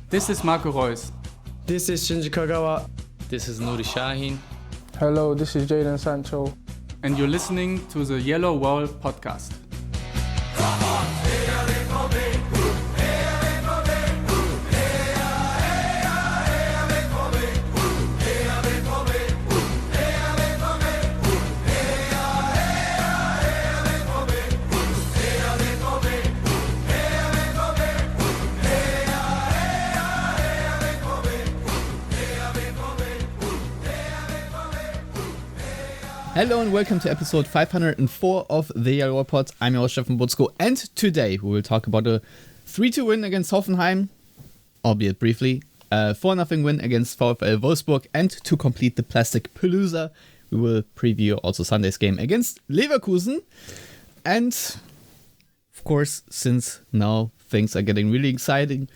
This is Marco Reus. This is Shinji Kagawa. This is Nuri Shahin. Hello, this is Jadon Sancho. And you're listening to the Yellow Wall podcast. Hello and welcome to episode 504 of the Yellow Wall Pod. I'm your host, Stefan Butzko, and today we will talk about a 3-2 win against Hoffenheim, albeit briefly, 4-0 win against VfL Wolfsburg, and to complete the plastic palooza, we will preview also Sunday's game against Leverkusen. And, of course, since now things are getting really exciting,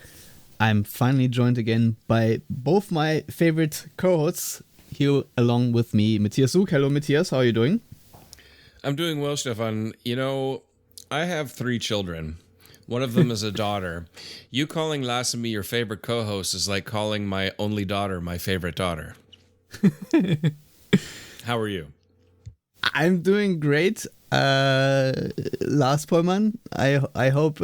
I'm finally joined again by both my favorite co-hosts, here along with me, Matthias Zug. Hello, Matthias. How are you doing? I'm doing well, Stefan. You know, I have 3 children. One of them is a daughter. You calling Lasse me your favorite co-host is like calling my only daughter my favorite daughter. How are you? I'm doing great. Lars Pollmann, I hope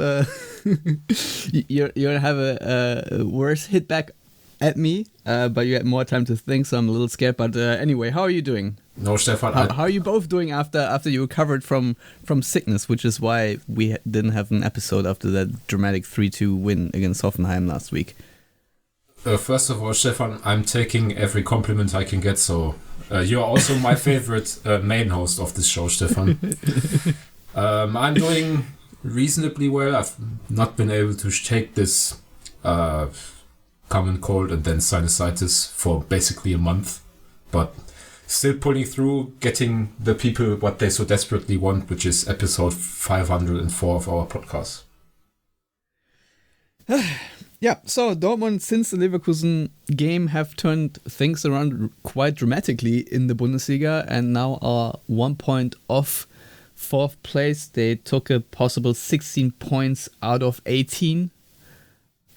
you'll have a worse hit back at me, but you had more time to think, so I'm a little scared. But anyway, how are you doing? No, Stefan. How are you both doing after you recovered from sickness, which is why we didn't have an episode after that dramatic 3-2 win against Hoffenheim last week? First of all, Stefan, I'm taking every compliment I can get, so you're also my favorite main host of this show, Stefan. I'm doing reasonably well. I've not been able to take this common cold and then sinusitis for basically a month, but still pulling through, getting the people what they so desperately want, which is episode 504 of our podcast. Yeah, so Dortmund, since the Leverkusen game, have turned things around quite dramatically in the Bundesliga and now are 1 point off 4th place. They took a possible 16 points out of 18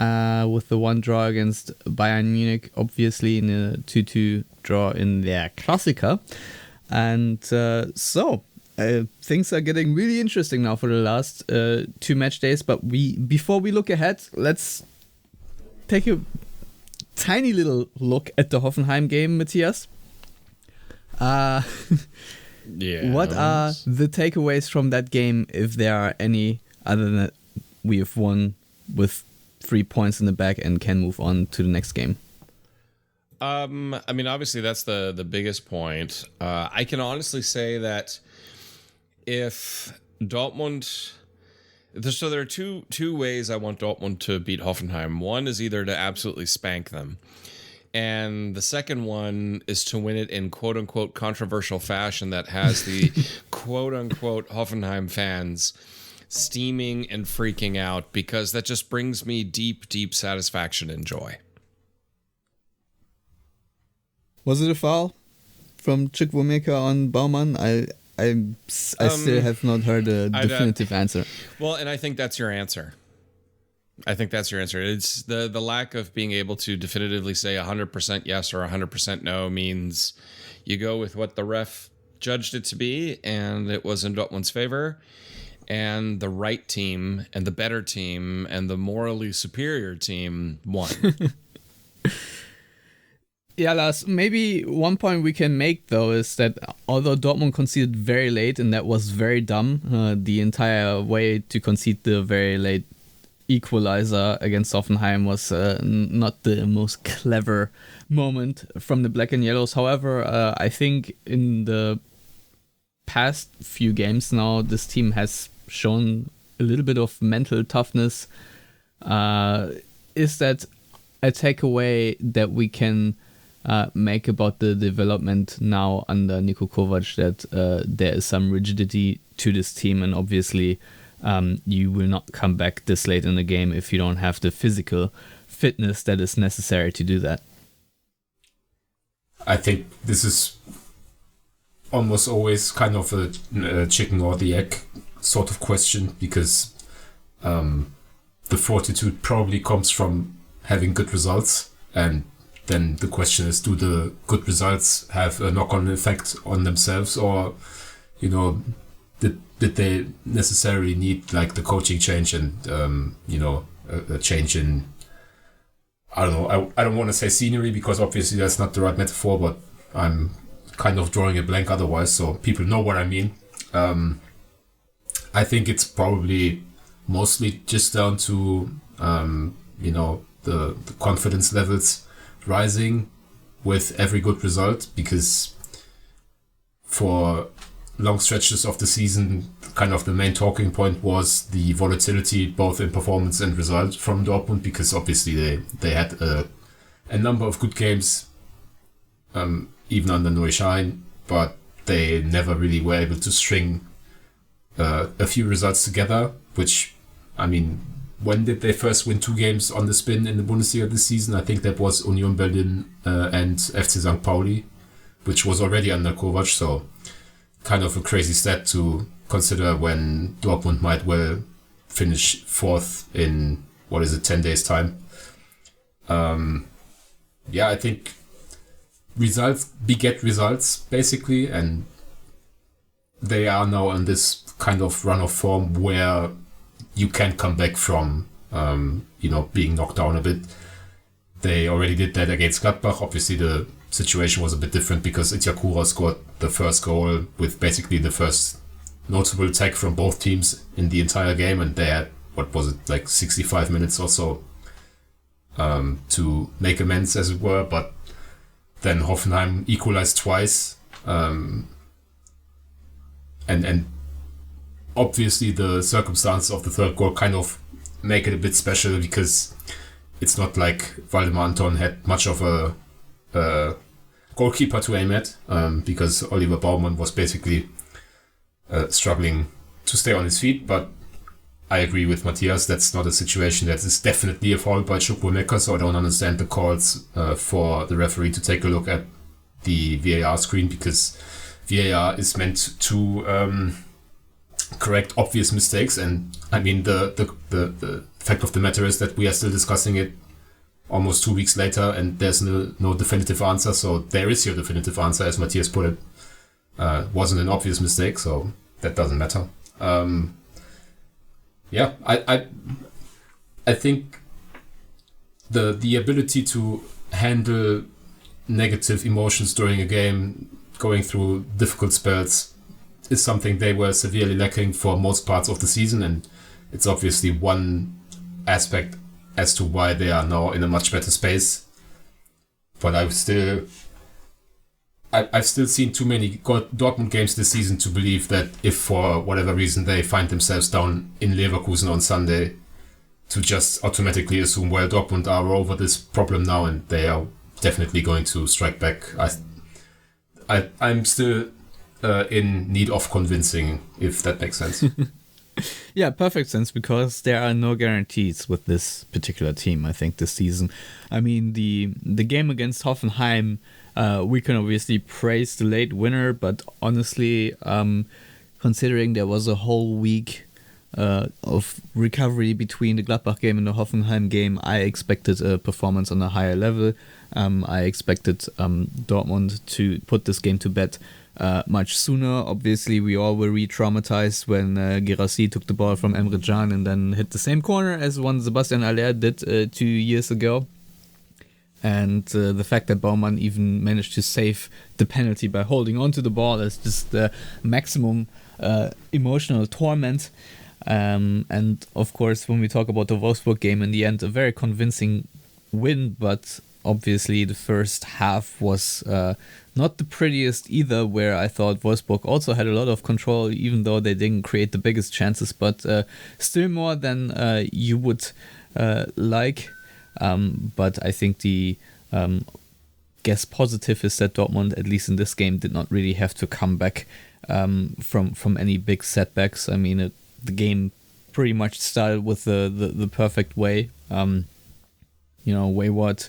with the one draw against Bayern Munich, obviously in a 2-2 draw in their Klassiker. And so things are getting really interesting now for the last 2 match days. But before we look ahead, let's take a tiny little look at the Hoffenheim game, Matthias. Yeah. What are the takeaways from that game, if there are any, other than that we have won with 3 points in the bag and can move on to the next game? I mean, obviously that's the biggest point. I can honestly say that if Dortmund... So there are two ways I want Dortmund to beat Hoffenheim. One is either to absolutely spank them, and the second one is to win it in quote-unquote controversial fashion that has the quote-unquote Hoffenheim fans steaming and freaking out, because that just brings me deep satisfaction and joy. Was it a foul from Chukwuemeka on Baumann? I still have not heard a definitive answer. Well, and I think that's your answer. It's the lack of being able to definitively say 100% yes or 100% no means you go with what the ref judged it to be, and it was in Dortmund's favor. And the right team and the better team and the morally superior team won. Yeah, Lars, maybe one point we can make, though, is that although Dortmund conceded very late, and that was very dumb, the entire way to concede the very late equalizer against Hoffenheim was not the most clever moment from the Black and Yellows. However, I think in the past few games now, this team has shown a little bit of mental toughness. Is that a takeaway that we can make about the development now under Niko Kovac, that there is some rigidity to this team, and obviously you will not come back this late in the game if you don't have the physical fitness that is necessary to do that? I think this is almost always kind of a chicken or the egg sort of question, because the fortitude probably comes from having good results. And then the question is, do the good results have a knock-on effect on themselves, or, did they necessarily need like the coaching change and, a change in, I don't know, I don't want to say scenery because obviously that's not the right metaphor, but I'm kind of drawing a blank otherwise, so people know what I mean. I think it's probably mostly just down to, the confidence levels rising with every good result, because for long stretches of the season, kind of the main talking point was the volatility both in performance and result from Dortmund, because obviously they had a number of good games, even under Nuri Sahin, but they never really were able to string a few results together, which, I mean, when did they first win 2 games on the spin in the Bundesliga this season? I think that was Union Berlin and FC St. Pauli, which was already under Kovac, so kind of a crazy stat to consider when Dortmund might well finish 4th in, 10 days time. I think results beget results, basically, and they are now on this kind of run of form where you can come back from, being knocked down a bit. They already did that against Gladbach. Obviously, the situation was a bit different because Itakura scored the first goal with basically the first notable attack from both teams in the entire game, and they had, 65 minutes or so to make amends, as it were. But then Hoffenheim equalized twice, and obviously the circumstance of the third goal kind of make it a bit special, because it's not like Waldemar Anton had much of a goalkeeper to aim at, because Oliver Baumann was basically struggling to stay on his feet. But I agree with Matthias, that's not a situation that is definitely a foul by Chukwuemeka, so I don't understand the calls for the referee to take a look at the VAR screen, because VAR is meant to correct obvious mistakes, and I mean the fact of the matter is that we are still discussing it almost 2 weeks later, and there's no definitive answer. So there is your definitive answer, as Matthias put it. Wasn't an obvious mistake, so that doesn't matter. I think the ability to handle negative emotions during a game, going through difficult spells, is something they were severely lacking for most parts of the season, and it's obviously one aspect as to why they are now in a much better space. But I've still seen too many Dortmund games this season to believe that if for whatever reason they find themselves down in Leverkusen on Sunday, to just automatically assume, well, Dortmund are over this problem now and they are definitely going to strike back. I'm still in need of convincing, if that makes sense. Yeah, perfect sense, because there are no guarantees with this particular team, I think, this season. I mean, the game against Hoffenheim, we can obviously praise the late winner, but honestly, considering there was a whole week of recovery between the Gladbach game and the Hoffenheim game, I expected a performance on a higher level. I expected Dortmund to put this game to bed much sooner. Obviously, we all were re-traumatized when Guirassy took the ball from Emre Can and then hit the same corner as one Sebastian Aller did 2 years ago. And the fact that Baumann even managed to save the penalty by holding onto the ball is just maximum emotional torment. And of course, when we talk about the Wolfsburg game, in the end, a very convincing win, but obviously the first half was not the prettiest either, where I thought Wolfsburg also had a lot of control, even though they didn't create the biggest chances, but still more than you would like. But I think the guess positive is that Dortmund, at least in this game, did not really have to come back from any big setbacks. I mean, the game pretty much started with the perfect way. Wayward.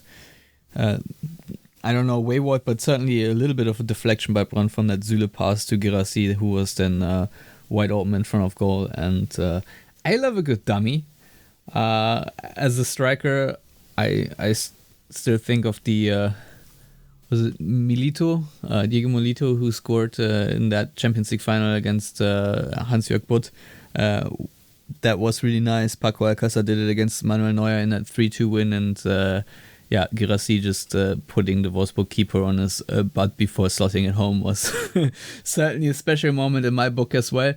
I don't know wayward, but certainly a little bit of a deflection by Brandt from that Süle pass to Guirassy, who was then wide open in front of goal. And I love a good dummy. As a striker, still think of the was it Milito, Diego Milito, who scored in that Champions League final against Hans-Jörg Butt. That was really nice. Paco Alcácer did it against Manuel Neuer in that 3-2 win, and Guirassy just putting the Wolfsburg keeper on his butt before slotting it home was certainly a special moment in my book as well.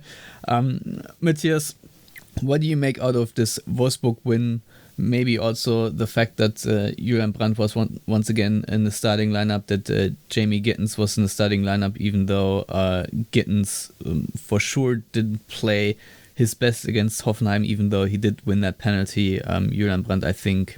Matthias, what do you make out of this Wolfsburg win? Maybe also the fact that Julian Brandt was once again in the starting lineup, that Jamie Gittens was in the starting lineup, even though Gittens for sure didn't play his best against Hoffenheim, even though he did win that penalty. Julian Brandt, I think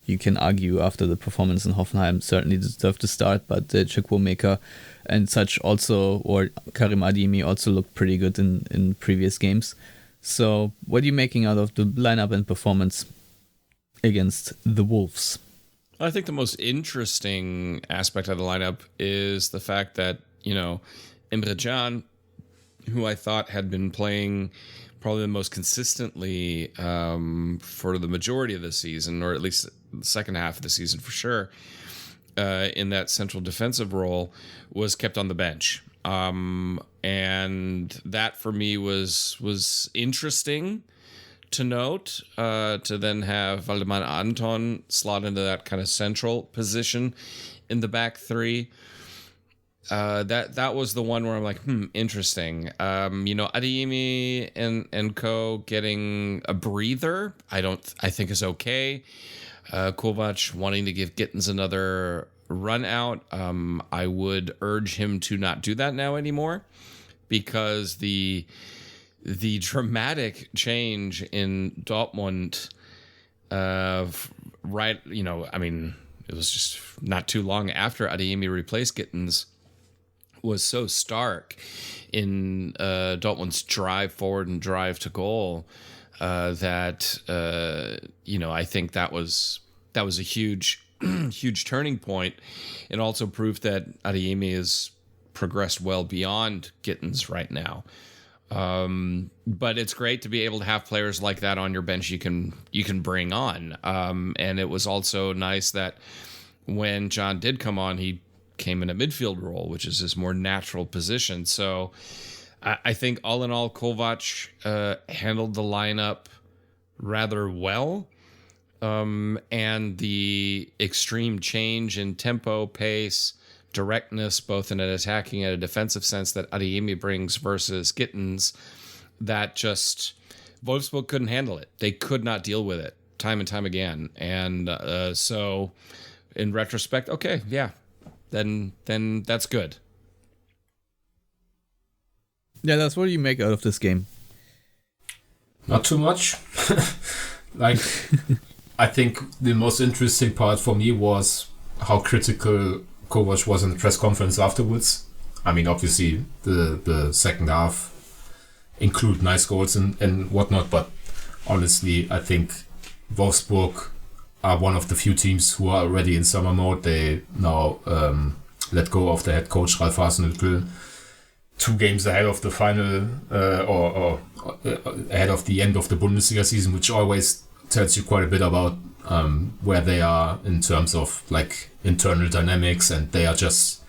you can argue after the performance in Hoffenheim, certainly deserved to start, but Chukwuemeka and such also, or Karim Adeyemi also looked pretty good in previous games. So what are you making out of the lineup and performance against the Wolves? I think the most interesting aspect of the lineup is the fact that, Emre Can, who I thought had been playing probably the most consistently for the majority of the season, or at least the second half of the season for sure, in that central defensive role, was kept on the bench. And that for me was interesting to note, to then have Waldemar Anton slot into that kind of central position in the back three. That was the one where I'm like, interesting. Adeyemi and co getting a breather, I think is okay. Kovac wanting to give Gittens another run out. I would urge him to not do that now anymore, because the dramatic change in Dortmund, it was just not too long after Adeyemi replaced Gittens, was so stark in Dortmund's drive forward and drive to goal that I think that was a huge huge turning point, and also proof that Adeyemi has progressed well beyond Gittens right now. But it's great to be able to have players like that on your bench you can bring on. And it was also nice that when John did come on, he came in a midfield role, which is his more natural position. So I think all in all, Kovac handled the lineup rather well. And the extreme change in tempo, pace, directness, both in an attacking and a defensive sense, that Adeyemi brings versus Gittens, that just Wolfsburg couldn't handle it. They could not deal with it time and time again. And so in retrospect, okay, yeah, then that's good. Yeah, that's what you make out of this game. Not too much. I think the most interesting part for me was how critical Kovac was in the press conference afterwards. I mean, obviously the second half include nice goals and whatnot, but honestly, I think Wolfsburg are one of the few teams who are already in summer mode. They now let go of the head coach Ralf Hasenhüttl 2 games ahead of the final or ahead of the end of the Bundesliga season, which always tells you quite a bit about where they are in terms of internal dynamics, and they are just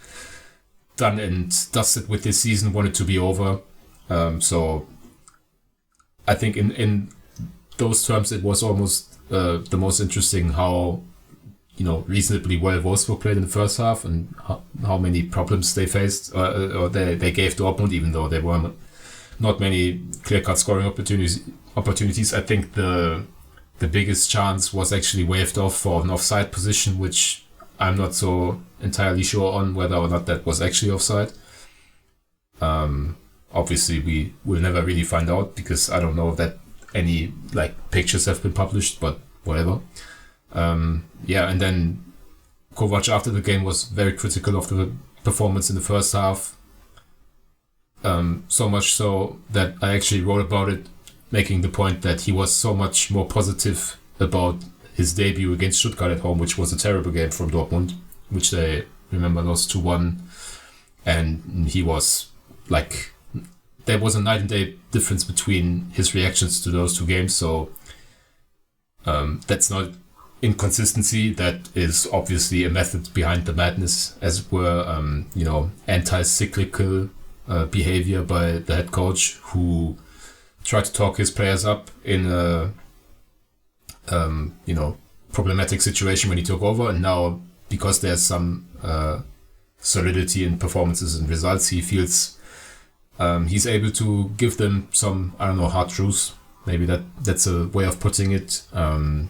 done and dusted with this season, want it to be over. So I think in those terms it was almost the most interesting how reasonably well Wolfsburg played in the first half, and how many problems they faced or they gave Dortmund, even though there were not many clear-cut scoring opportunities. I think the biggest chance was actually waved off for an offside position, which I'm not so entirely sure on whether or not that was actually offside. Obviously, we will never really find out, because I don't know that any pictures have been published, but whatever. And then Kovac after the game was very critical of the performance in the first half. So much so that I actually wrote about it, making the point that he was so much more positive about his debut against Stuttgart at home, which was a terrible game from Dortmund, which they, remember, lost 2-1. And he was there was a night and day difference between his reactions to those 2 games. So that's not inconsistency that is obviously a method behind the madness, as it were, anti-cyclical behavior by the head coach, who tried to talk his players up in a problematic situation when he took over, and now because there's some solidity in performances and results, he feels he's able to give them some, hard truths. Maybe that's a way of putting it, and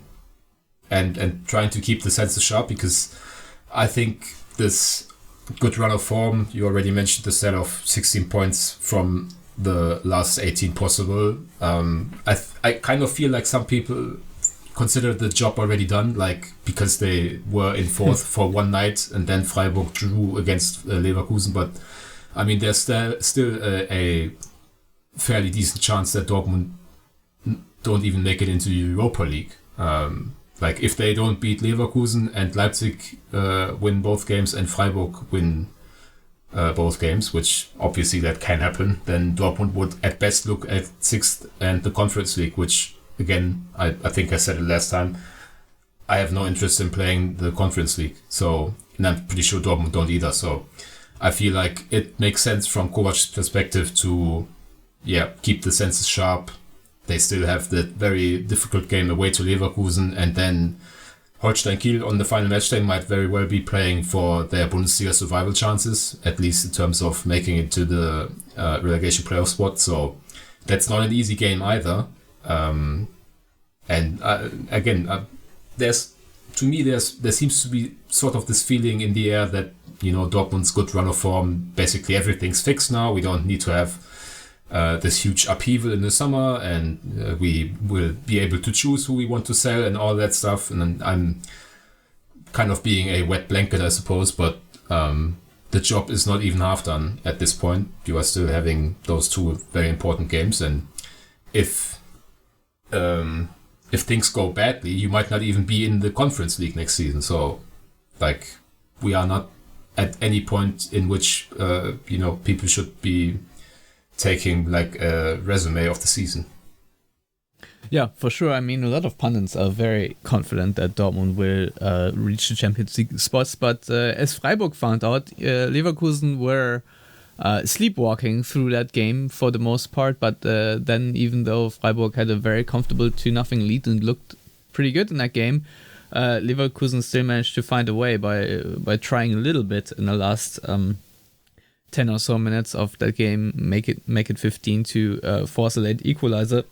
trying to keep the senses sharp, because I think this good run of form, you already mentioned the set of 16 points from the last 18 possible. I kind of feel like some people consider the job already done, like because they were in fourth for one night and then Freiburg drew against Leverkusen. But I mean, there's still a fairly decent chance that Dortmund don't even make it into Europa League. Like if they don't beat Leverkusen and Leipzig win both games and Freiburg win both games, which obviously that can happen, then Dortmund would at best look at 6th and the Conference League, which again, I think I said it last time, I have no interest in playing the Conference League. So, and I'm pretty sure Dortmund don't either. So I feel like it makes sense from Kovac's perspective to, keep the senses sharp. They still have that very difficult game away to Leverkusen, and then Holstein Kiel on the final match day might very well be playing for their Bundesliga survival chances, at least in terms of making it to the relegation playoff spot. So that's not an easy game either. There seems to be sort of this feeling in the air that, Dortmund's good run of form, basically everything's fixed now. We don't need to have this huge upheaval in the summer, and we will be able to choose who we want to sell and all that stuff. And I'm kind of being a wet blanket, I suppose, but the job is not even half done at this point. You are still having those two very important games, and if things go badly, you might not even be in the Conference League next season. So, like, we are not at any point in which people should be taking like a resume of the season. Yeah, for sure. I mean, a lot of pundits are very confident that Dortmund will reach the Champions League spots, but as Freiburg found out, Leverkusen were sleepwalking through that game for the most part, but then even though Freiburg had a very comfortable 2-0 lead and looked pretty good in that game, Leverkusen still managed to find a way by trying a little bit in the last 10 or so minutes of that game, make it 15 to force a late equalizer.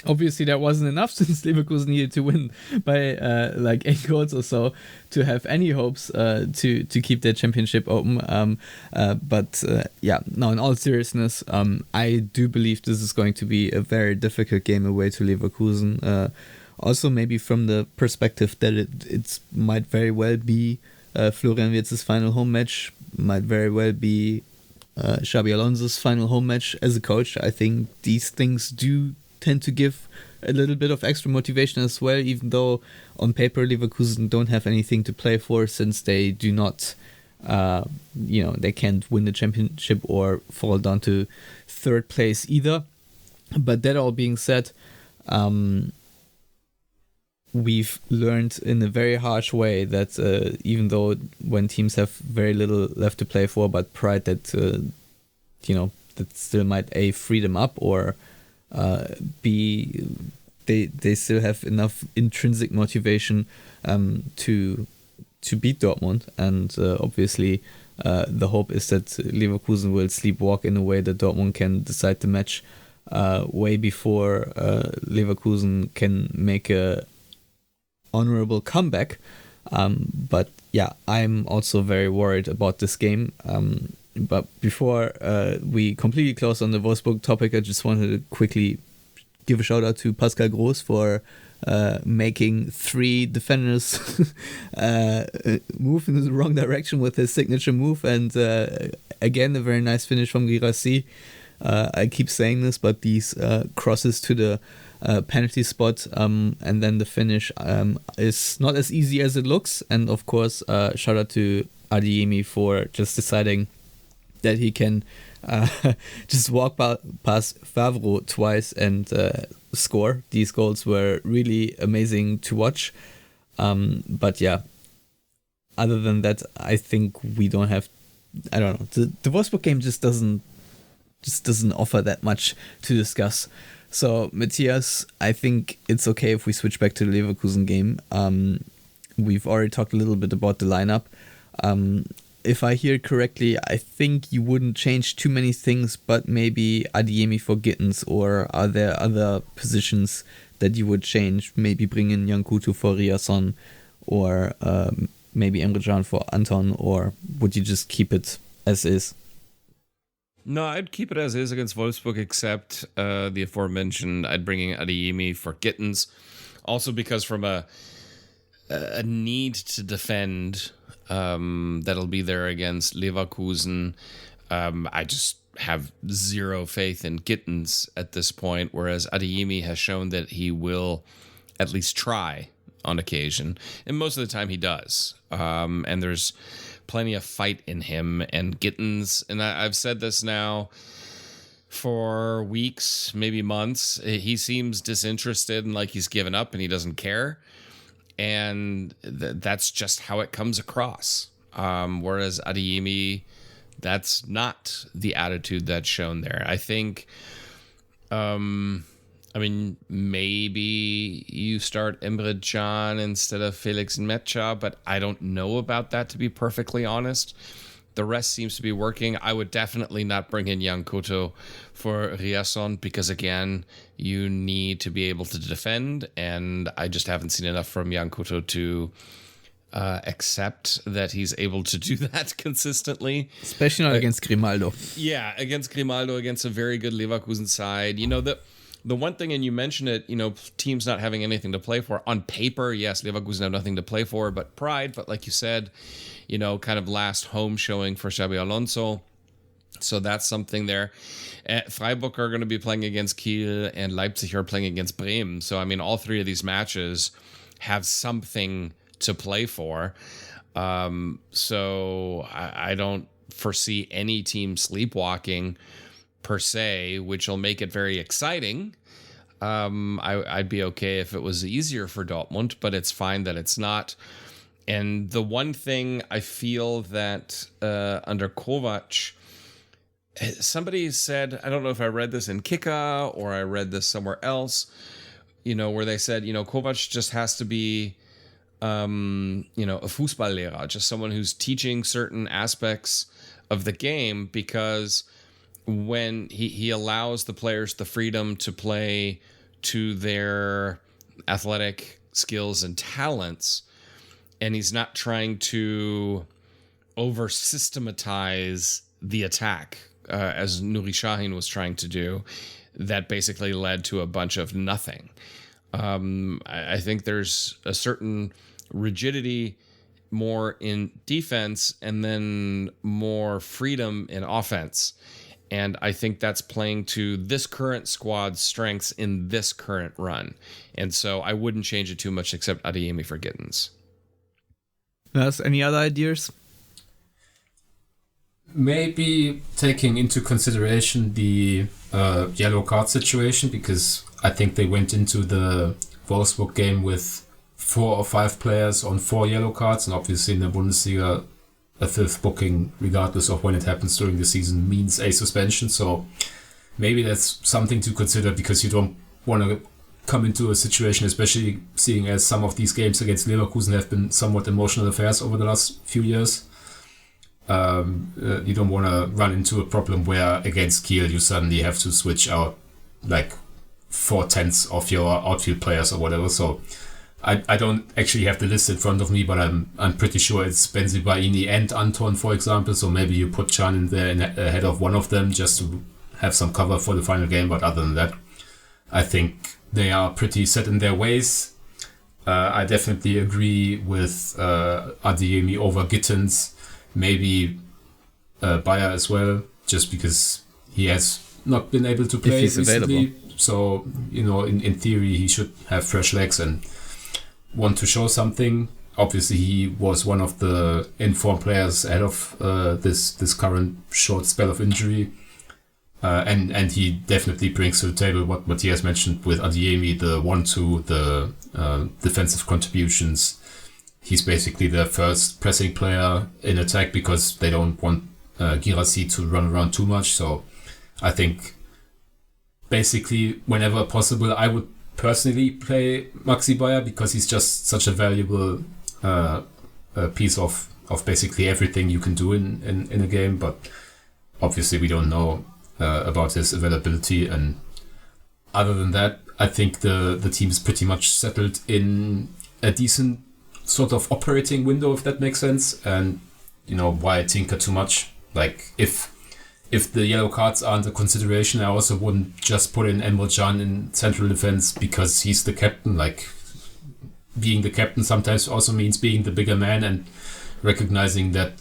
Obviously, that wasn't enough since Leverkusen needed to win by like 8 goals or so to have any hopes to keep their championship open. No, in all seriousness, I do believe this is going to be a very difficult game away to Leverkusen. Also, maybe from the perspective that it might very well be Florian Wirtz's final home match, might very well be Xabi Alonso's final home match as a coach. I think these things do tend to give a little bit of extra motivation as well, even though on paper Leverkusen don't have anything to play for, since they do not they can't win the championship or fall down to 3rd place either. But that all being said, we've learned in a very harsh way that even though when teams have very little left to play for, but pride that that still might free them up, or they still have enough intrinsic motivation to beat Dortmund, and obviously the hope is that Leverkusen will sleepwalk in a way that Dortmund can decide the match way before Leverkusen can make a honorable comeback. But yeah, I'm also very worried about this game. But before we completely close on the Wolfsburg topic, I just wanted to quickly give a shout out to Pascal Groß for making 3 defenders move in the wrong direction with his signature move, and again a very nice finish from Guirassy. I keep saying this, but these crosses to the penalty spot and then the finish is not as easy as it looks. And of course, shout out to Adeyemi for just deciding that he can just walk past Favreau twice and score. These goals were really amazing to watch. But yeah, other than that, I think we don't have. I don't know. The Wolfsburg game just doesn't offer that much to discuss. So Matthias, I think it's okay if we switch back to the Leverkusen game. We've already talked a little bit about the lineup. If I hear correctly, I think you wouldn't change too many things, but maybe Adeyemi for Gittins, or are there other positions that you would change? Maybe bring in Yankuto for Riasson, or maybe Emre Can for Anton, or would you just keep it as is? No, I'd keep it as is against Wolfsburg, except the aforementioned, I'd bring in Adeyemi for Gittins. Also because from a need to defend that'll be there against Leverkusen, I just have zero faith in Gittins at this point, whereas Adeyemi has shown that he will at least try on occasion, and most of the time he does. And there's plenty of fight in him, and Gittins, and I've said this now for weeks, maybe months, he seems disinterested and like he's given up and he doesn't care. And that's just how it comes across. Whereas Adeyemi, that's not the attitude that's shown there. I think, maybe you start Emre Can instead of Felix Metcha, but I don't know about that, to be perfectly honest. The rest seems to be working. I would definitely not bring in Yankuto for Riasson because, again, you need to be able to defend, and I just haven't seen enough from Yankuto to accept that he's able to do that consistently. Especially not against Grimaldo. Yeah, against Grimaldo, against a very good Leverkusen side. You know, the one thing, and you mentioned it, you know, teams not having anything to play for. On paper, yes, Leverkusen have nothing to play for, but pride. But like you said, you know, kind of last home showing for Xabi Alonso. So that's something there. Freiburg are going to be playing against Kiel, and Leipzig are playing against Bremen. So, I mean, all three of these matches have something to play for. So I don't foresee any team sleepwalking per se, which will make it very exciting. I'd be okay if it was easier for Dortmund, but it's fine that it's not. And the one thing I feel that under Kovac, somebody said, I don't know if I read this in Kicker or I read this somewhere else, you know, where they said, you know, Kovac just has to be, you know, a Fußballlehrer, just someone who's teaching certain aspects of the game, because when he allows the players the freedom to play to their athletic skills and talents, and he's not trying to over systematize the attack, as Nuri Sahin was trying to do, that basically led to a bunch of nothing. I think there's a certain rigidity more in defense and then more freedom in offense. And I think that's playing to this current squad's strengths in this current run. And so I wouldn't change it too much except Adeyemi for Gittins. Yes, any other ideas? Maybe taking into consideration the yellow card situation, because I think they went into the Wolfsburg game with 4 or 5 players on 4 yellow cards, and obviously in the Bundesliga a 5th booking, regardless of when it happens during the season, means a suspension. So maybe that's something to consider, because you don't want to come into a situation, especially seeing as some of these games against Leverkusen have been somewhat emotional affairs over the last few years. You don't want to run into a problem where against Kiel you suddenly have to switch out like 4/10 of your outfield players or whatever. So I don't actually have the list in front of me, but I'm pretty sure it's Benzibaini and Anton, for example. So maybe you put Can in there ahead of one of them just to have some cover for the final game. But other than that, I think they are pretty set in their ways. I definitely agree with Adeyemi over Gittins. Maybe Bayer as well, just because he has not been able to play recently. Available. So, you know, in theory, he should have fresh legs and want to show something. Obviously, he was one of the informed players ahead of this current short spell of injury. And he definitely brings to the table what Matthias mentioned with Adeyemi, the 1-2, the defensive contributions. He's basically their first pressing player in attack because they don't want Guirassy to run around too much. So I think basically whenever possible, I would personally play Maxi Bayer because he's just such a valuable piece of basically everything you can do in a game. But obviously we don't know about his availability. And other than that, I think the team is pretty much settled in a decent sort of operating window, if that makes sense. And why tinker too much? Like if the yellow cards aren't a consideration, I also wouldn't just put in Emre Can in central defense because he's the captain. Like being the captain sometimes also means being the bigger man and recognizing that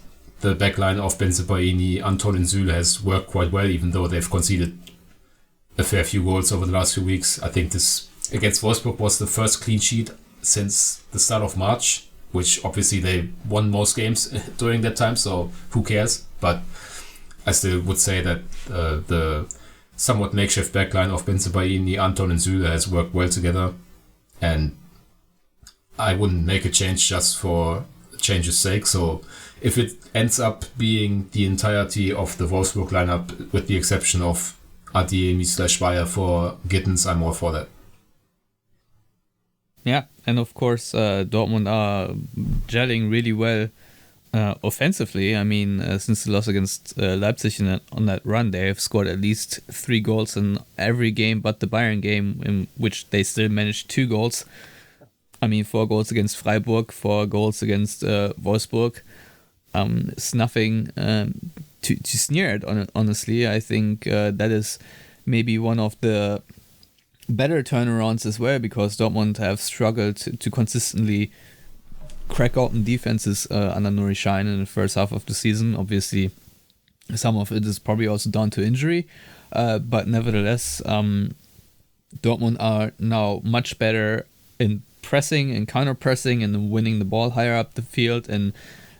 the backline of Bensebaini, Anton and Süle has worked quite well, even though they've conceded a fair few goals over the last few weeks. I think this against Wolfsburg was the first clean sheet since the start of March, which obviously they won most games during that time, so who cares? But I still would say that the somewhat makeshift backline of Bensebaini, Anton and Süle has worked well together, and I wouldn't make a change just for change's sake. So if it ends up being the entirety of the Wolfsburg lineup, with the exception of Adeyemi/Bayer for Gittens, I'm all for that. Yeah, and of course, Dortmund are gelling really well offensively. I mean, since the loss against Leipzig on that run, they have scored at least 3 goals in every game but the Bayern game, in which they still managed 2 goals. I mean, 4 goals against Freiburg, 4 goals against Wolfsburg. It's nothing to sneer at, honestly. I think that is maybe one of the better turnarounds as well, because Dortmund have struggled to consistently crack open defenses under Nuri Sahin in the first half of the season. Obviously, some of it is probably also down to injury, but nevertheless, Dortmund are now much better in pressing and counter-pressing and winning the ball higher up the field and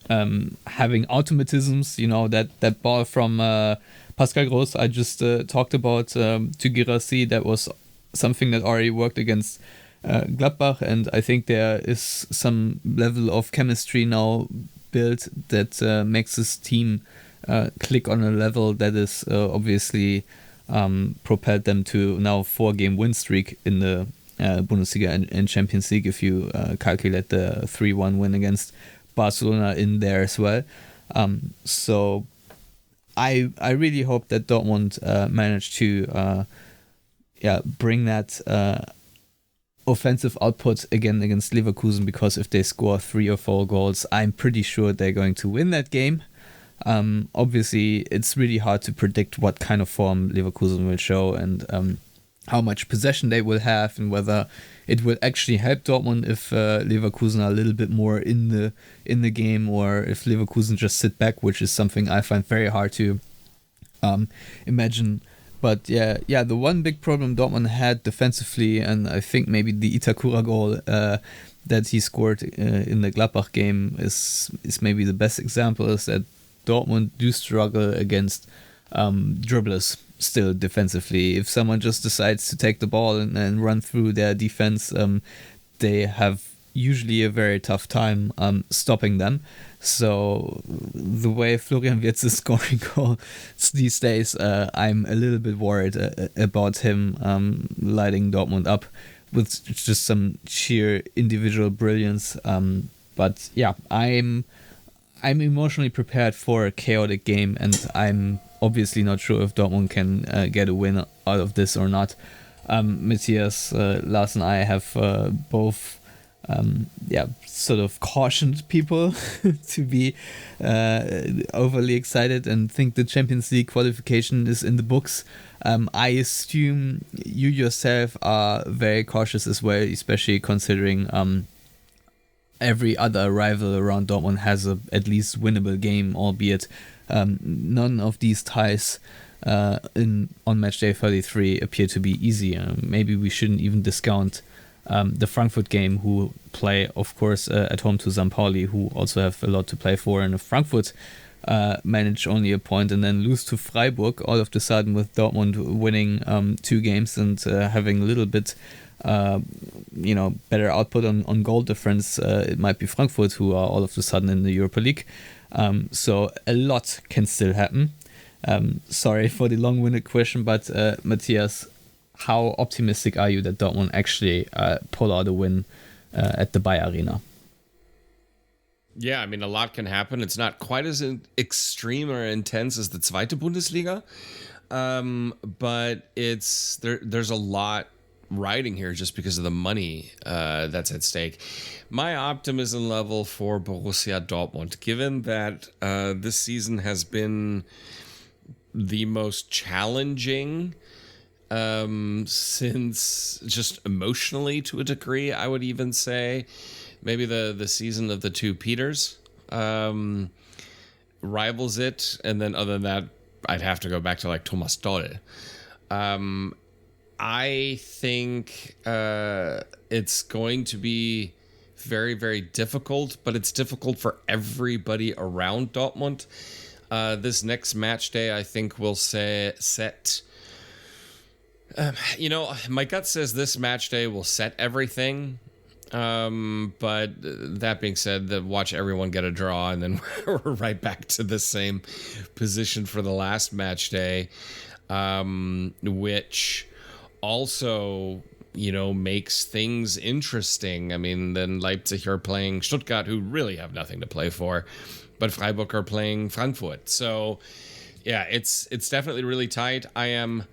having automatisms. That ball from Pascal Gross I just talked about to Guirassy, that was something that already worked against Gladbach, and I think there is some level of chemistry now built that makes this team click on a level that is obviously propelled them to now 4-game win streak in the Bundesliga and Champions League, if you calculate the 3-1 win against Barcelona in there as well. So I really hope that Dortmund managed to bring that offensive output again against Leverkusen, because if they score 3 or 4 goals, I'm pretty sure they're going to win that game. Obviously, it's really hard to predict what kind of form Leverkusen will show and how much possession they will have, and whether it will actually help Dortmund if Leverkusen are a little bit more in the game, or if Leverkusen just sit back, which is something I find very hard to imagine. But yeah, the one big problem Dortmund had defensively, and I think maybe the Itakura goal that he scored in the Gladbach game is maybe the best example, is that Dortmund do struggle against dribblers still defensively. If someone just decides to take the ball and run through their defense, they have usually a very tough time stopping them. So the way Florian Wirtz is scoring goals these days, I'm a little bit worried about him lighting Dortmund up with just some sheer individual brilliance. But yeah, I'm emotionally prepared for a chaotic game, and I'm obviously not sure if Dortmund can get a win out of this or not. Matthias, Lars and I have both sort of cautioned people to be overly excited and think the Champions League qualification is in the books. I assume you yourself are very cautious as well, especially considering every other rival around Dortmund has a at least winnable game, albeit none of these ties on match day 33 appear to be easy. Maybe we shouldn't even discount the Frankfurt game, who play, of course, at home to St. Pauli, who also have a lot to play for. And if Frankfurt manage only a point and then lose to Freiburg all of a sudden, with Dortmund winning 2 games and having a little bit better output on goal difference. It might be Frankfurt who are all of a sudden in the Europa League. So a lot can still happen. Sorry for the long-winded question, but Matthias, how optimistic are you that Dortmund actually pull out a win at the Bayer Arena? Yeah, I mean, a lot can happen. It's not quite as extreme or intense as the Zweite Bundesliga, but there's a lot riding here just because of the money that's at stake. My optimism level for Borussia Dortmund, given that this season has been the most challenging since, just emotionally to a degree, I would even say, maybe the season of the two Peters rivals it. And then other than that, I'd have to go back to like Thomas Doll. I think it's going to be very, very difficult, but it's difficult for everybody around Dortmund. This next match day, I think, will set... my gut says this match day will set everything. But that being said, watch everyone get a draw, and then we're right back to the same position for the last match day, which also, makes things interesting. I mean, then Leipzig are playing Stuttgart, who really have nothing to play for, but Freiburg are playing Frankfurt. So, yeah, it's definitely really tight. I am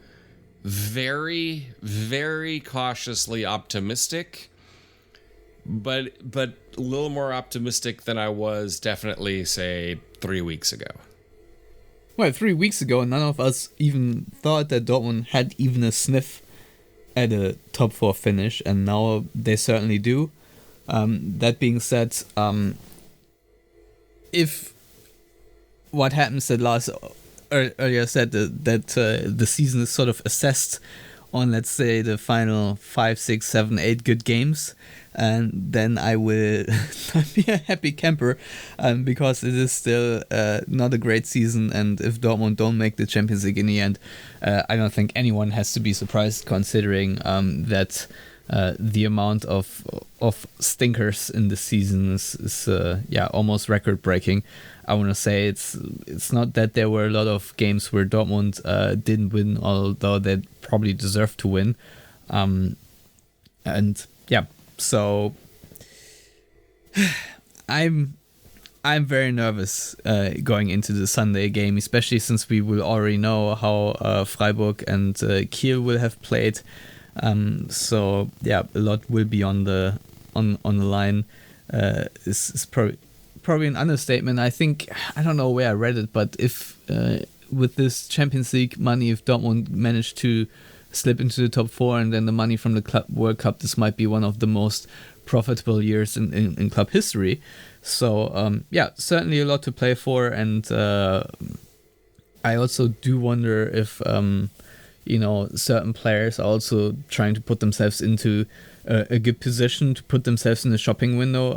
very, very cautiously optimistic, but a little more optimistic than I was definitely, say, 3 weeks ago. Well, 3 weeks ago, none of us even thought that Dortmund had even a sniff at a top 4 finish, and now they certainly do. That being said, if what happens that Lars earlier said that the season is sort of assessed on, let's say, the final 5, 6, 7, 8 good games, and then I will not be a happy camper, because it is still not a great season, and if Dortmund don't make the Champions League in the end, I don't think anyone has to be surprised, considering that the amount of stinkers in the season is almost record breaking. I want to say it's not that there were a lot of games where Dortmund didn't win, although they probably deserved to win. So I'm very nervous going into the Sunday game, especially since we will already know how Freiburg and Kiel will have played. A lot will be on the line. Is probably an understatement. I think, I don't know where I read it, but if with this Champions League money, if Dortmund managed to slip into the top 4 and then the money from the Club World Cup, this might be one of the most profitable years in club history. So certainly a lot to play for, and I also do wonder if certain players are also trying to put themselves into a good position, to put themselves in the shopping window.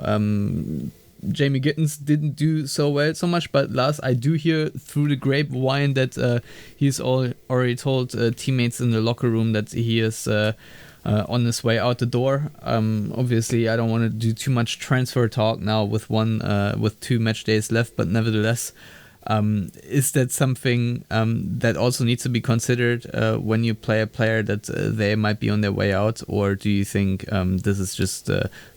Jamie Gittens didn't do so much, but Lars, I do hear through the grapevine that he's already told teammates in the locker room that he is on his way out the door. Obviously, I don't want to do too much transfer talk now with 2 match days left, but nevertheless, is that something that also needs to be considered when you play a player that they might be on their way out, or do you think this is just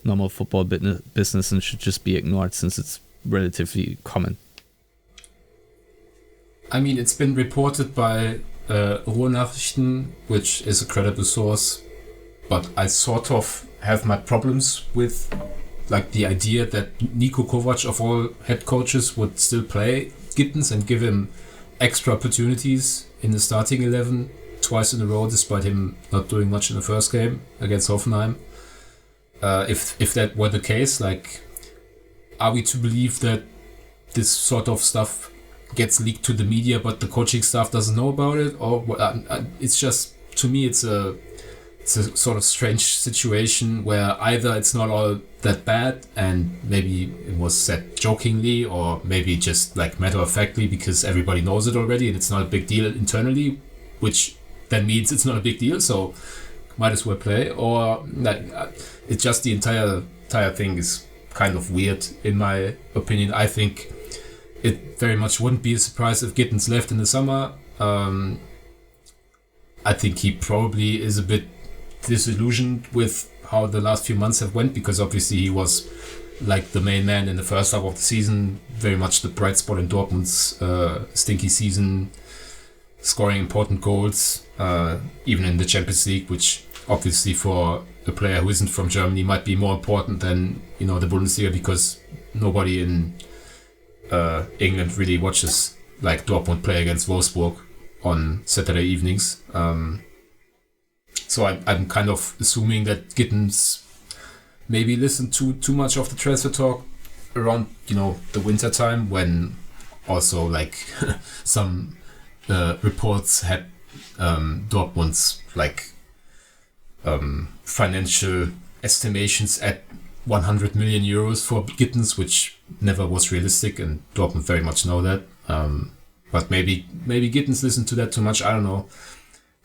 normal football business and should just be ignored since it's relatively common? I mean, it's been reported by Ruhrnachrichten, which is a credible source, but I sort of have my problems with like the idea that Niko Kovac, of all head coaches, would still play Gittens and give him extra opportunities in the starting 11 twice in a row, despite him not doing much in the first game against Hoffenheim. If that were the case, like, are we to believe that this sort of stuff gets leaked to the media but the coaching staff doesn't know about it? Or it's just, to me, it's a it's a sort of strange situation where either it's not all that bad and maybe it was said jokingly or maybe just like matter of factly because everybody knows it already and it's not a big deal internally, which then means it's not a big deal, so might as well play, or like it's just the entire thing is kind of weird in my opinion. I think it very much wouldn't be a surprise if Gittins left in the summer. I think he probably is a bit disillusioned with how the last few months have went, because obviously he was like the main man in the first half of the season, very much the bright spot in Dortmund's stinky season, scoring important goals, even in the Champions League, which obviously for a player who isn't from Germany might be more important than, you know, the Bundesliga, because nobody in England really watches like Dortmund play against Wolfsburg on Saturday evenings. So I'm kind of assuming that Gittins maybe listened to too much of the transfer talk around, you know, the winter time, when also like some reports had Dortmund's like financial estimations at 100 million euros for Gittins, which never was realistic, and Dortmund very much know that. But maybe Gittins listened to that too much. I don't know.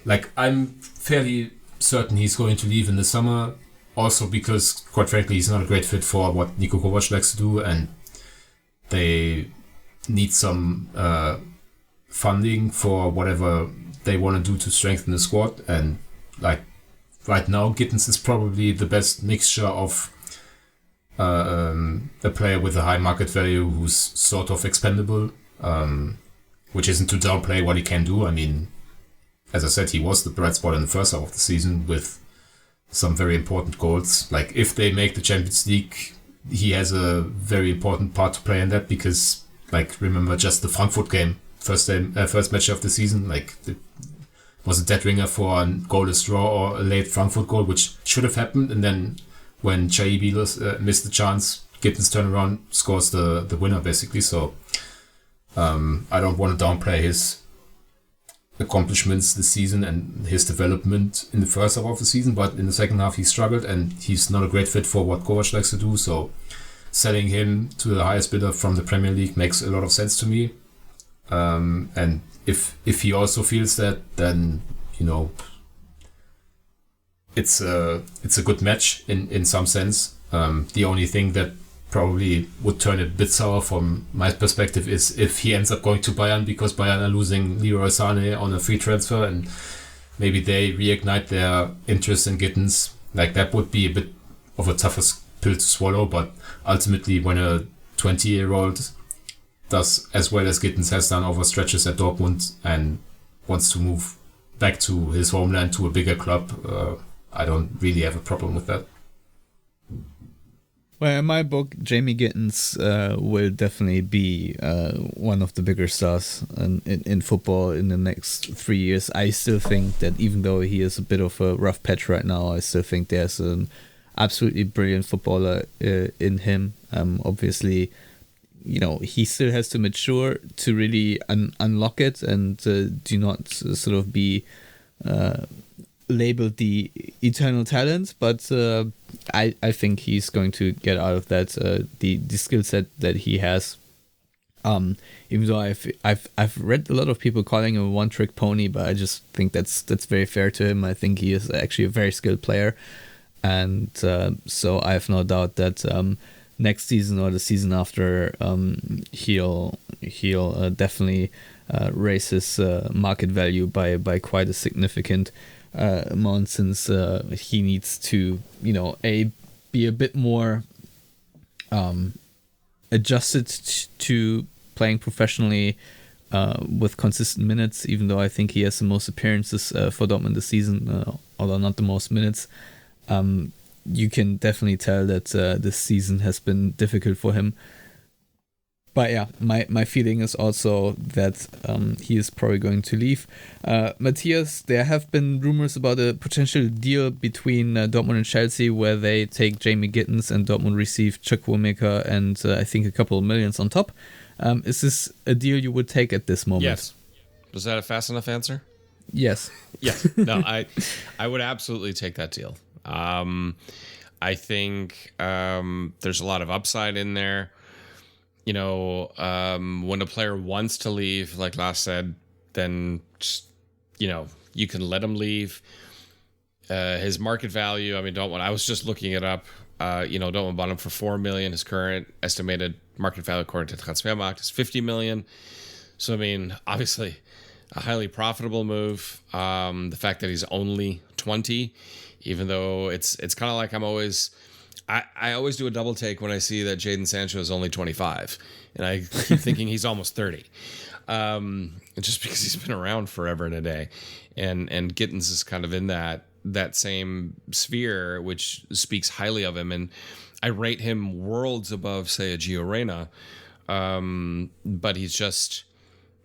Like, I'm fairly certain he's going to leave in the summer. Also because, quite frankly, he's not a great fit for what Niko Kovac likes to do, and they need some funding for whatever they want to do to strengthen the squad. And like right now, Gittins is probably the best mixture of a player with a high market value who's sort of expendable, which isn't to downplay what he can do. I mean, as I said, he was the bright spot in the first half of the season with some very important goals. Like, if they make the Champions League, he has a very important part to play in that, because, like, remember just the Frankfurt game, first match of the season, like, it was a dead ringer for a goalless draw or a late Frankfurt goal, which should have happened, and then when Chaibi missed the chance, Gittins turn around, scores the winner, basically. So I don't want to downplay his accomplishments this season and his development in the first half of the season, but in the second half he struggled, and he's not a great fit for what Kovac likes to do. So selling him to the highest bidder from the Premier League makes a lot of sense to me. And if he also feels that, then, you know, it's a good match in some sense. The only thing that probably would turn it a bit sour from my perspective is if he ends up going to Bayern, because Bayern are losing Leroy Sané on a free transfer, and maybe they reignite their interest in Gittins. Like, that would be a bit of a tougher pill to swallow, but ultimately when a 20-year-old does as well as Gittins has done over stretches at Dortmund and wants to move back to his homeland, to a bigger club, I don't really have a problem with that. Well, in my book, Jamie Gittins will definitely be one of the bigger stars in football in the next 3 years. I still think that even though he is a bit of a rough patch right now, I still think there's an absolutely brilliant footballer in him. Obviously, you know, he still has to mature to really unlock it and do not sort of be labeled the eternal talent, but I think he's going to get out of that the skill set that he has. Even though I've read a lot of people calling him a one-trick pony, but I just think that's very fair to him. I think he is actually a very skilled player, and so I have no doubt that next season or the season after, he'll definitely raise his market value by quite a significant amount, since he needs to, you know, be a bit more adjusted to playing professionally with consistent minutes, even though I think he has the most appearances for Dortmund this season, although not the most minutes. You can definitely tell that this season has been difficult for him. But yeah, my feeling is also that he is probably going to leave. Matthias, there have been rumors about a potential deal between Dortmund and Chelsea, where they take Jamie Gittins and Dortmund receive Chukwuemeka and I think a couple of millions on top. Is this a deal you would take at this moment? Yes. Was that a fast enough answer? Yes. Yeah, no, I would absolutely take that deal. I think there's a lot of upside in there. You know, when a player wants to leave, like Lars said, then just, you know, you can let him leave. His market value, I mean, I was just looking it up. You know, Dortmund bought him for 4 million. His current estimated market value according to Transfermarkt is 50 million. So, I mean, obviously a highly profitable move. The fact that he's only 20, even though it's kind of like I always do a double take when I see that Jadon Sancho is only 25, and I keep thinking he's almost 30. Just because he's been around forever and a day, and Gittins is kind of in that same sphere, which speaks highly of him, and I rate him worlds above, say, a Gio Reyna. But he's just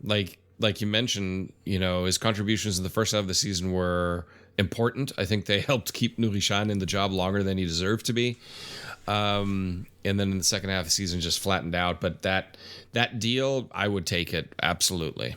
like you mentioned, you know, his contributions in the first half of the season were important. I think they helped keep Nuri Sahin in the job longer than he deserved to be. And then in the second half of the season just flattened out. But that deal, I would take it, absolutely.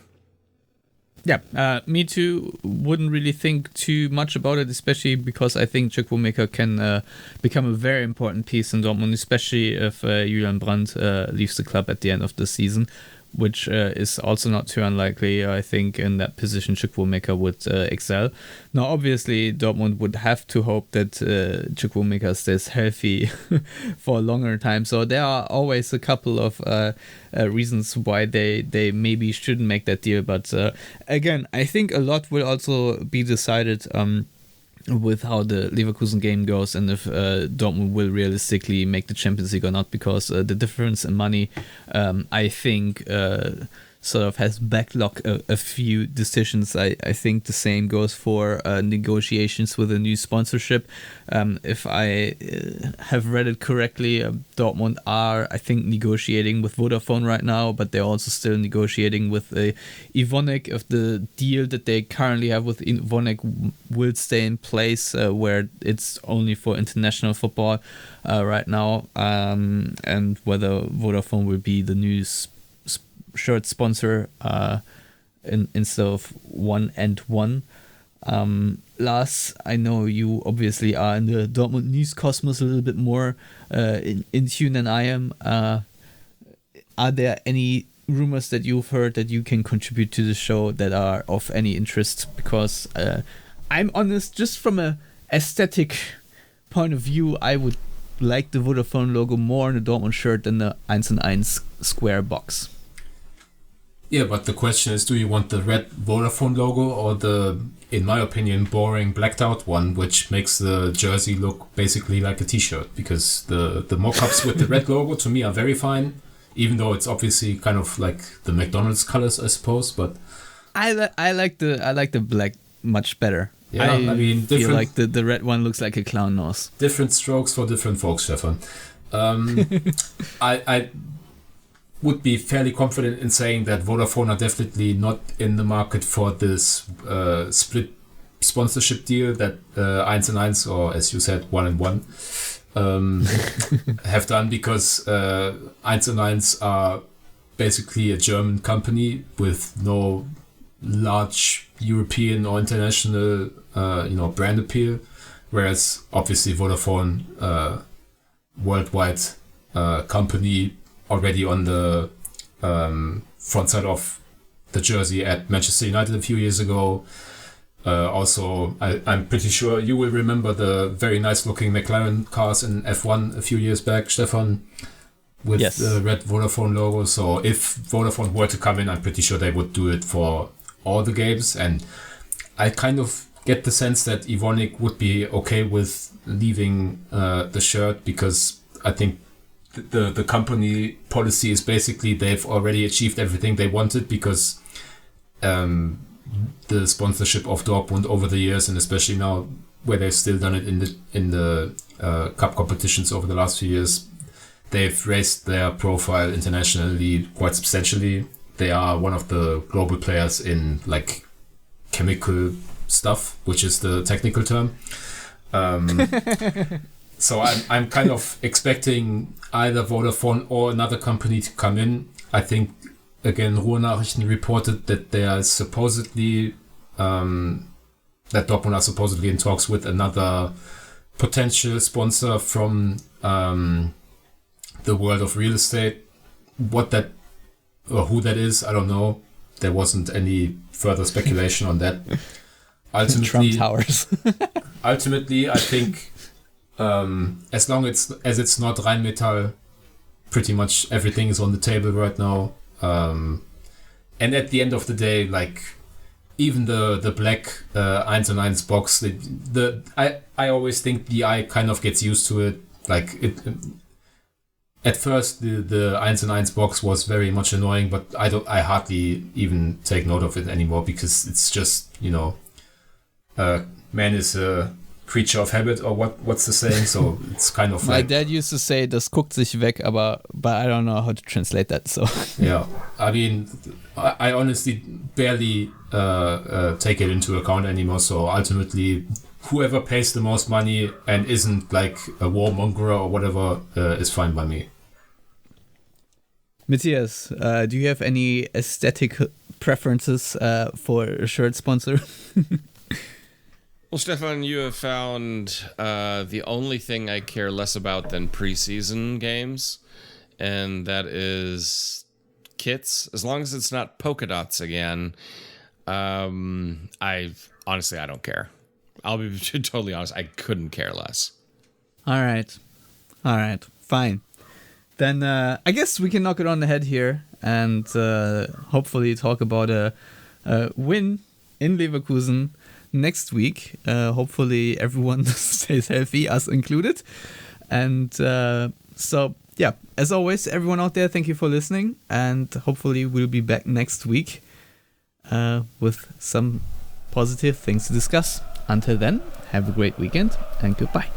Yeah, me too. Wouldn't really think too much about it, especially because I think Chukwuemeka can become a very important piece in Dortmund, especially if Julian Brandt leaves the club at the end of the season, which is also not too unlikely. I think in that position Chukwuemeka would excel. Now, obviously, Dortmund would have to hope that Chukwuemeka stays healthy for a longer time. So there are always a couple of reasons why they maybe shouldn't make that deal. But again, I think a lot will also be decided with how the Leverkusen game goes and if Dortmund will realistically make the Champions League or not, because the difference in money, I think, sort of has backlogged a few decisions. I think the same goes for negotiations with a new sponsorship. If I have read it correctly, Dortmund are, I think, negotiating with Vodafone right now, but they're also still negotiating with Evonik. If the deal that they currently have with Evonik will stay in place, where it's only for international football right now, and whether Vodafone will be the new shirt sponsor instead of 1&1. Lars, I know you obviously are in the Dortmund news cosmos a little bit more in tune than I am. Are there any rumors that you've heard that you can contribute to the show that are of any interest? Because I'm honest, just from a aesthetic point of view, I would like the Vodafone logo more on the Dortmund shirt than the 1&1 square box. Yeah, but the question is, do you want the red Vodafone logo or the, in my opinion, boring blacked out one, which makes the jersey look basically like a t-shirt? Because the mock-ups with the red logo to me are very fine, even though it's obviously kind of like the McDonald's colors, I suppose. But I like the black much better. Yeah, I mean, feel like the red one looks like a clown nose. Different strokes for different folks, Stefan. I would be fairly confident in saying that Vodafone are definitely not in the market for this split sponsorship deal that 1&1, or as you said, 1&1, have done, because 1&1 are basically a German company with no large European or international brand appeal, whereas obviously Vodafone, worldwide company, already on the front side of the jersey at Manchester United a few years ago. Also, I'm pretty sure you will remember the very nice looking McLaren cars in F1 a few years back, Stefan, with the red Vodafone logo. So if Vodafone were to come in, I'm pretty sure they would do it for all the games. And I kind of get the sense that Evonik would be okay with leaving the shirt, because I think the company policy is basically they've already achieved everything they wanted, because the sponsorship of Dortmund over the years, and especially now where they've still done it in the cup competitions over the last few years, they've raised their profile internationally quite substantially. They are one of the global players in like chemical stuff, which is the technical term. So I'm kind of expecting either Vodafone or another company to come in. I think, again, Ruhrnachrichten reported that they are supposedly that Dortmund are supposedly in talks with another potential sponsor from the world of real estate. What that or who that is, I don't know. There wasn't any further speculation on that. Trump Towers. Ultimately, I think as long as it's not Rheinmetall, pretty much everything is on the table right now. And at the end of the day, like even the black 1&1 box, I always think the eye kind of gets used to it. Like it. At first, the 1&1 box was very much annoying, but I hardly even take note of it anymore because it's just, man is a creature of habit, or what's the saying? So it's kind of My like, dad used to say, das guckt sich weg, but I don't know how to translate that. So yeah, I mean, I honestly barely take it into account anymore. So ultimately, whoever pays the most money and isn't like a warmonger or whatever is fine by me. Matthias, do you have any aesthetic preferences for a shirt sponsor? Well, Stefan, you have found the only thing I care less about than preseason games, and that is kits. As long as it's not polka dots again, I don't care. I'll be totally honest. I couldn't care less. All right. Fine. Then I guess we can knock it on the head here and hopefully talk about a win in Leverkusen next week. Hopefully everyone stays healthy, us included. And so, yeah, as always, everyone out there, thank you for listening. And hopefully we'll be back next week with some positive things to discuss. Until then, have a great weekend and goodbye.